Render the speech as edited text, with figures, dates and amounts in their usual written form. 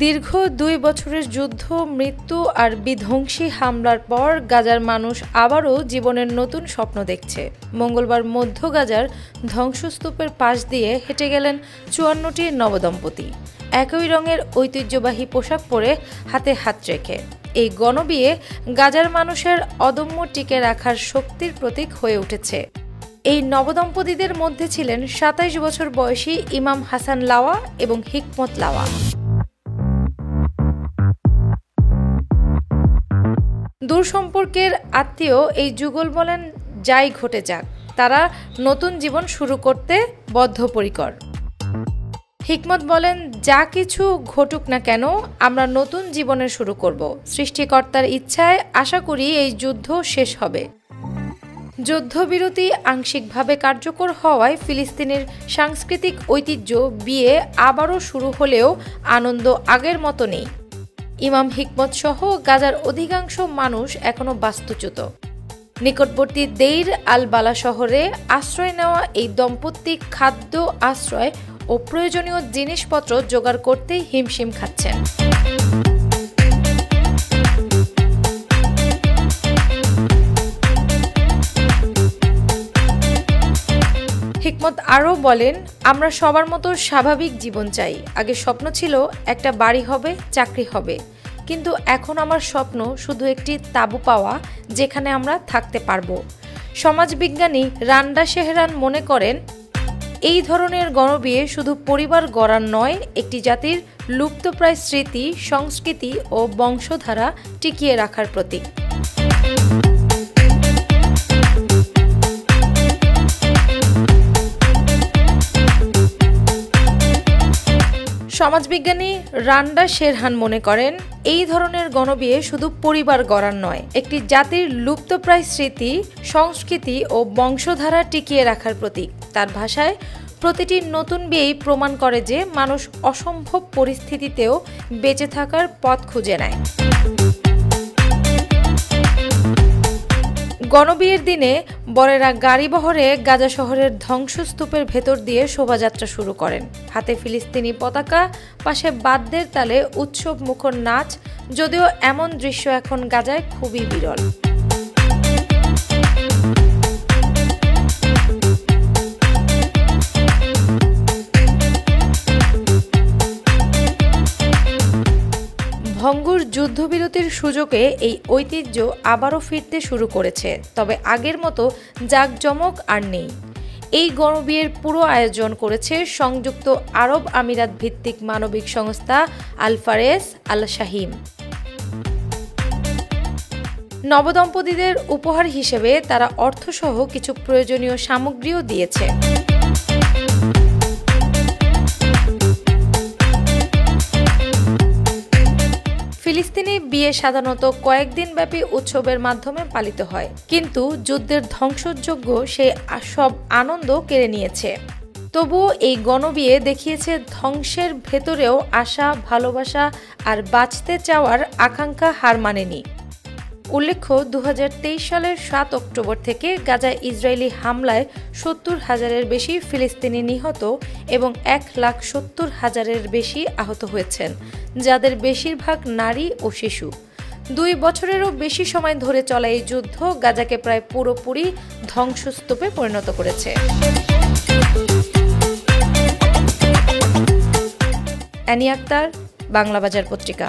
দীর্ঘ ২ বছরের যুদ্ধ, মৃত্যু আর বিধ্বংসী হামলার পর গাজার মানুষ আবারও জীবনের নতুন স্বপ্ন দেখছে। মঙ্গলবার মধ্য গাজার ধ্বংসস্তূপের পাশ দিয়ে হেঁটে গেলেন ৫৪টি নবদম্পতি, একই রঙের ঐতিহ্যবাহী পোশাক পরে, হাতে হাত রেখে। এই গণবিয়ে গাজার মানুষের অদম্য টিকে রাখার শক্তির প্রতীক হয়ে উঠেছে। এই নবদম্পতিদের মধ্যে ছিলেন ২৭ বছর বয়সী ইমাম হাসান লাওয়া এবং হিকমত লাওয়া। দূর সম্পর্কের আত্মীয় এই যুগল বলেন, যাই ঘটে যাক, তারা নতুন জীবন শুরু করতে বদ্ধপরিকর। হিকমত বলেন, যা কিছু ঘটুক না কেন, আমরা নতুন জীবনের শুরু করব। সৃষ্টিকর্তার ইচ্ছায় আশা করি এই যুদ্ধ শেষ হবে। যুদ্ধবিরতি আংশিকভাবে কার্যকর হওয়ায় ফিলিস্তিনের সাংস্কৃতিক ঐতিহ্য বিয়ে আবারও শুরু হলেও আনন্দ আগের মতো নেই। ইমাম হিকমত সহ গাজার অধিকাংশ মানুষ এখনও বাস্তুচ্যুত। নিকটবর্তী দেইর আল বালা শহরে আশ্রয় নেওয়া এই দম্পতি খাদ্য, আশ্রয় ও প্রয়োজনীয় জিনিসপত্র জোগাড় করতেই হিমশিম খাচ্ছেন। হিকমত আরও বলেন, আমরা সবার মতো স্বাভাবিক জীবন চাই। আগে স্বপ্ন ছিল একটা বাড়ি হবে, চাকরি হবে, কিন্তু এখন আমার স্বপ্ন শুধু একটি তাঁবু পাওয়া, যেখানে আমরা থাকতে পারবো। সমাজবিজ্ঞানী রান্ডা শেহরান মনে করেন, এই ধরনের গণবিয়ে শুধু পরিবার গড়ার নয়, একটি জাতির লুপ্তপ্রায় স্মৃতি, সংস্কৃতি ও বংশধারা টিকিয়ে রাখার প্রতীক। সমাজবিজ্ঞানী রান্ডা শেরহান মনে করেন, এই ধরনের গণবিয়ে শুধু পরিবার গড়ার নয়, একটি জাতির লুপ্তপ্রায় স্মৃতি, সংস্কৃতি ও বংশধারা টিকিয়ে রাখার প্রতীক। তার ভাষায়, প্রতিটি নতুন বিয়েই প্রমাণ করে যে মানুষ অসম্ভব পরিস্থিতিতেও বেঁচে থাকার পথ খুঁজে নেয়। গণবিয়ের দিনে বরেরা গাড়িবহরে গাজা শহরের ধ্বংসস্তূপের ভেতর দিয়ে শোভাযাত্রা শুরু করেন। হাতে ফিলিস্তিনি পতাকা, পাশে বাদ্যের তালে উৎসব মুখর নাচ। যদিও এমন দৃশ্য এখন গাজায় খুবই বিরল। ভঙ্গুর যুদ্ধবিরতির সুযোগে এই ঐতিহ্য আবারও ফিরতে শুরু করেছে, তবে আগের মতো জাঁকজমক আর নেই। এই গণবিয়ের পুরো আয়োজন করেছে সংযুক্ত আরব আমিরাত ভিত্তিক মানবিক সংস্থা আল ফারেস আল শাহিম। নবদম্পতিদের উপহার হিসেবে তারা অর্থসহ কিছু প্রয়োজনীয় সামগ্রীও দিয়েছে। ফিলিস্তিনি বিয়ে সাধারণত কয়েকদিন ব্যাপী উৎসবের মাধ্যমে পালিত হয়, কিন্তু যুদ্ধের ধ্বংসযজ্ঞ সেই সব আনন্দ কেড়ে নিয়েছে। তবুও এই গণবিয়ে দেখিয়েছে ধ্বংসের ভেতরেও আশা, ভালোবাসা আর বাঁচতে চাওয়ার আকাঙ্ক্ষা হার মানেনি। উল্লেখ্য, ২০২৩ সালের ৭ অক্টোবর থেকে গাজায় ইসরায়েলি হামলায় ৭০,০০০-এর বেশি ফিলিস্তিনি নিহত এবং ১,৭০,০০০-এর বেশি আহত হয়েছেন, যাদের বেশিরভাগ নারী ও শিশু। ২ বছরেরও বেশি সময় ধরে চলা এই যুদ্ধ গাজাকে প্রায় পুরোপুরি ধ্বংসস্তূপে পরিণত করেছে। অ্যানি আক্তার, বাংলা বাজার পত্রিকা।